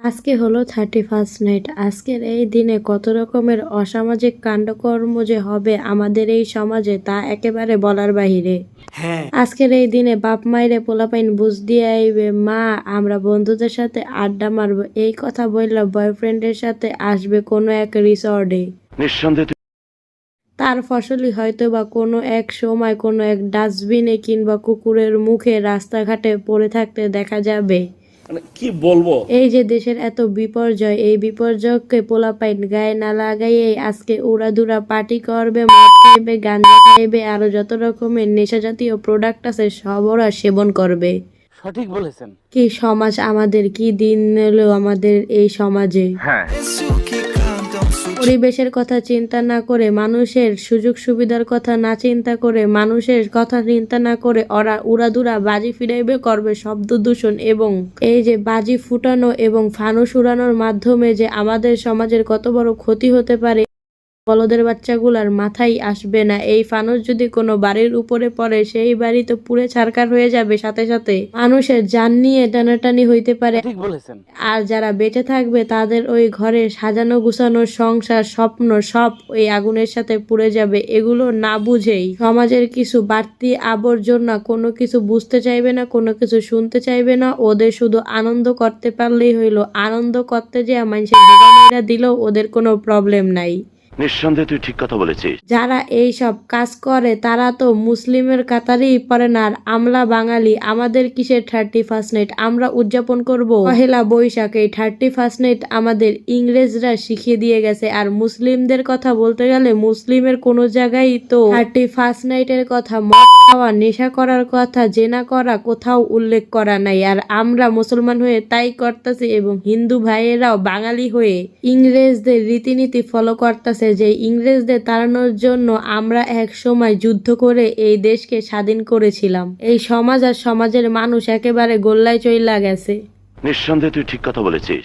আজকে হলো 31st night. আজকের এই দিনে কত রকমের অসামাজিক কাণ্ডকর্ম যে হবে আমাদের এই সমাজে তা একেবারে বলার বাহিরে। আজকের এই দিনে বাপ মাইরে পোলাপাইন বুঝ দিয়ে আইবে, মা আমরা বন্ধুদের সাথে আড্ডা মারবো, এই কথা বললে বয়ফ্রেন্ডের সাথে আসবে কোনো এক রিসর্টে। নিঃসন্দেহে তার ফসলই হয়তো বা কোনো এক সময় কোনো এক ডাস্টবিনে কিংবা কুকুরের মুখে রাস্তাঘাটে পড়ে থাকতে দেখা যাবে। কি বলবো, এই যে দেশের এত বিপর্যয়, এই বিপর্যয়কে পোলাপাইন গায়ে না লাগাইয়েই আজকে উড়াধুরা পার্টি করবে, মদ খাইবে, গাঞ্জা খাইবে, আরো যত রকমের নেশা জাতীয় প্রোডাক্ট আছে সব ওরা সেবন করবে। সঠিক বলেছেন। কি সমাজ আমাদের, কি দিন এলো আমাদের এই সমাজে। পরিবেশের কথা চিন্তা না করে, মানুষের সুযোগ সুবিধার কথা না চিন্তা করে, মানুষের কথা চিন্তা না করে ওরা উড়াধুরা বাজি ফিরাইবে, করবে শব্দ দূষণ। এবং এই যে বাজি ফুটানো এবং ফানুস উড়ানোর মাধ্যমে যে আমাদের সমাজের কত বড় ক্ষতি হতে পারে, বলদের বাচ্চাগুলার মাথায় আসবে না। এই ফানুস যদি কোনো বাড়ির উপরে পড়ে, সেই বাড়ি তো পুড়ে ছারখার হয়ে যাবে, সাথে সাথে মানুষের জান নিয়ে টানাটানি হইতে পারে। ঠিক বলেছেন। আর যারা বেঁচে থাকবে তাদের ওই ঘরে সাজানো গুছানো সংসার, স্বপ্ন সব ওই আগুনের সাথে পুড়ে যাবে। এগুলো না বুঝেই সমাজের কিছু বাড়তি আবর্জনা কোনো কিছু বুঝতে চাইবে না, কোনো কিছু শুনতে চাইবে না। ওদের শুধু আনন্দ করতে পারলেই হইলো। আনন্দ করতে যে মানুষের ভোগামেরা দিলেও ওদের কোনো প্রবলেম নাই। নিঃসন্দেহে তুই ঠিক কথা বলেছিস। যারা এই সব কাজ করে তারা তো মুসলিমের কাতারেই পড়ে না। আর আমরা বাঙালি, আমাদের কিসের 31st নাইট? আমরা উদযাপন করব পহেলা বৈশাখ। এই 31st নাইট আমাদের ইংরেজরা শিখিয়ে দিয়ে গেছে। আর মুসলিমদের কথা বলতে গেলে, মুসলিমের কোনো জায়গায় তো 31st নাইটের কথা, মদ খাওয়া, নেশা করার কথা, জেনা করা কোথাও উল্লেখ করা নাই। আর আমরা মুসলমান হয়ে তাই করতেছি, এবং হিন্দু ভাইয়েরাও বাঙালি হয়ে ইংরেজদের রীতিনীতি ফলো করতেছে। যে ইংরেজদের তাড়ানোর জন্য আমরা এক সময় যুদ্ধ করে এই দেশকে স্বাধীন করেছিলাম। এই সমাজ আর সমাজের মানুষ একেবারে গোল্লায় চইলা গেছে। নিঃসন্দেহে তুই ঠিক কথা বলেছিস।